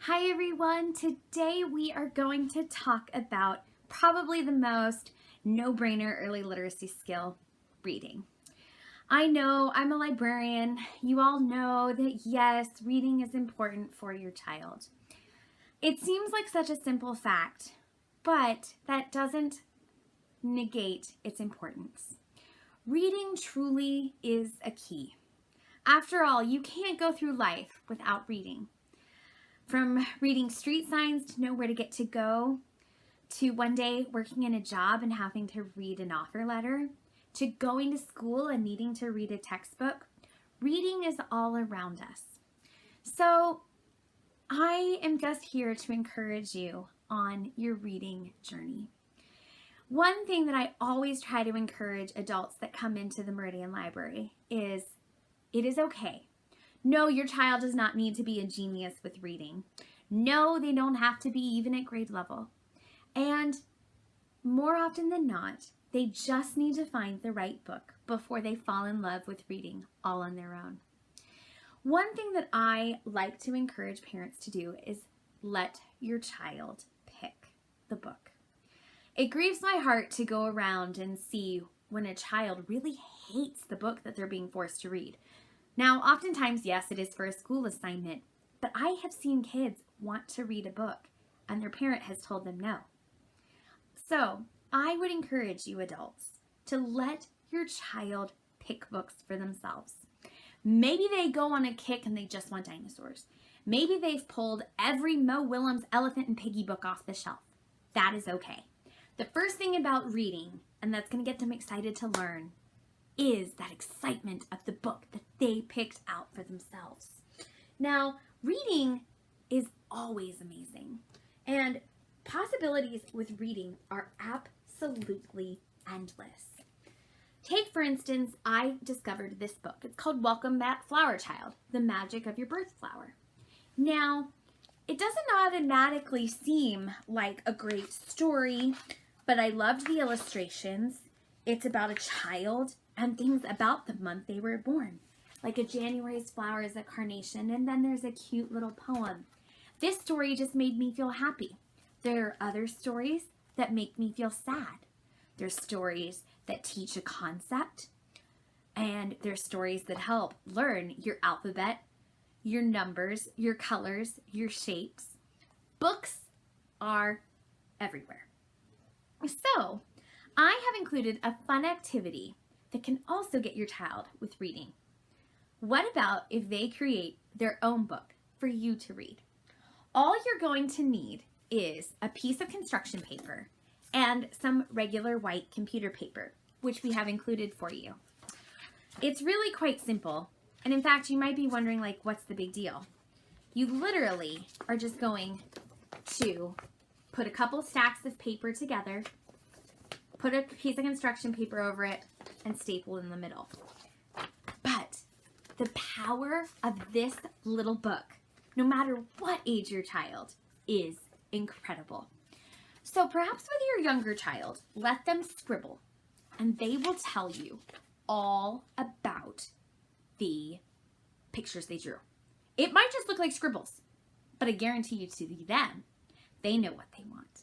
Hi everyone, today we are going to talk about probably the most no-brainer early literacy skill, reading. I know I'm a librarian. You all know that yes, reading is important for your child. It seems like such a simple fact, but that doesn't negate its importance. Reading truly is a key. After all, you can't go through life without reading. From reading street signs to know where to get to go, to one day working in a job and having to read an offer letter, to going to school and needing to read a textbook, reading is all around us. So I am just here to encourage you on your reading journey. One thing that I always try to encourage adults that come into the Meridian Library is it is okay. No, your child does not need to be a genius with reading. No, they don't have to be even at grade level. And more often than not, they just need to find the right book before they fall in love with reading all on their own. One thing that I like to encourage parents to do is let your child pick the book. It grieves my heart to go around and see when a child really hates the book that they're being forced to read. Now, oftentimes, yes, it is for a school assignment, but I have seen kids want to read a book and their parent has told them no. So I would encourage you adults to let your child pick books for themselves. Maybe they go on a kick and they just want dinosaurs. Maybe they've pulled every Mo Willems Elephant and Piggy book off the shelf. That is okay. The first thing about reading, and that's going to get them excited to learn, is that excitement of the book that they picked out for themselves. Now, reading is always amazing, and possibilities with reading are absolutely endless. Take, for instance, I discovered this book. It's called Welcome Back, Flower Child, The Magic of Your Birth Flower. Now, it doesn't automatically seem like a great story, but I loved the illustrations. It's about a child and things about the month they were born. Like a January's flower is a carnation, and then there's a cute little poem. This story just made me feel happy. There are other stories that make me feel sad. There's stories that teach a concept, and there's stories that help learn your alphabet, your numbers, your colors, your shapes. Books are everywhere. So, I have included a fun activity that can also get your child with reading. What about if they create their own book for you to read? All you're going to need is a piece of construction paper and some regular white computer paper, which we have included for you. It's really quite simple, and in fact, you might be wondering, like, what's the big deal? You literally are just going to put a couple stacks of paper together, put a piece of construction paper over it, and staple in the middle. But the power of this little book, no matter what age your child, is incredible. So perhaps with your younger child, let them scribble, and they will tell you all about the pictures they drew. It might just look like scribbles, but I guarantee you to them, they know what they want.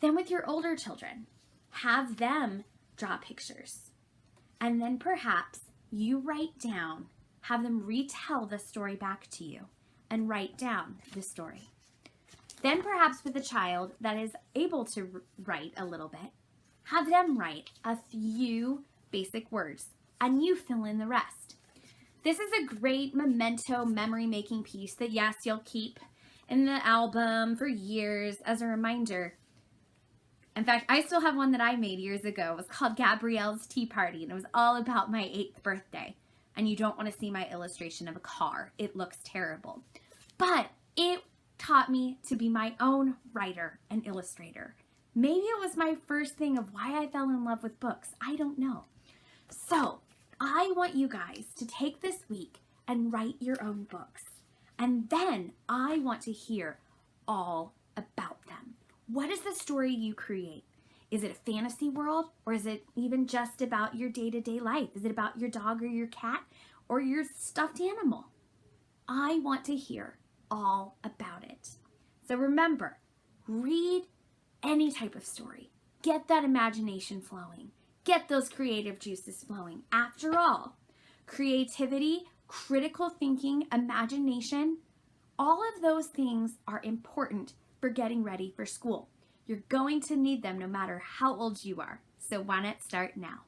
Then with your older children, have them draw pictures. And then perhaps you write down, have them retell the story back to you and write down the story. Then perhaps with a child that is able to write a little bit, have them write a few basic words and you fill in the rest. This is a great memento memory-making piece that, yes, you'll keep in the album for years as a reminder. In fact, I still have one that I made years ago. It was called Gabrielle's Tea Party, and it was all about my 8th birthday. And you don't want to see my illustration of a car. It looks terrible. But it taught me to be my own writer and illustrator. Maybe it was my first thing of why I fell in love with books. I don't know. So, I want you guys to take this week and write your own books. And then I want to hear all about them. What is the story you create? Is it a fantasy world, or is it even just about your day-to-day life? Is it about your dog or your cat or your stuffed animal? I want to hear all about it. So remember, read any type of story. Get that imagination flowing. Get those creative juices flowing. After all, creativity, critical thinking, imagination, all of those things are important for getting ready for school. You're going to need them no matter how old you are. So why not start now?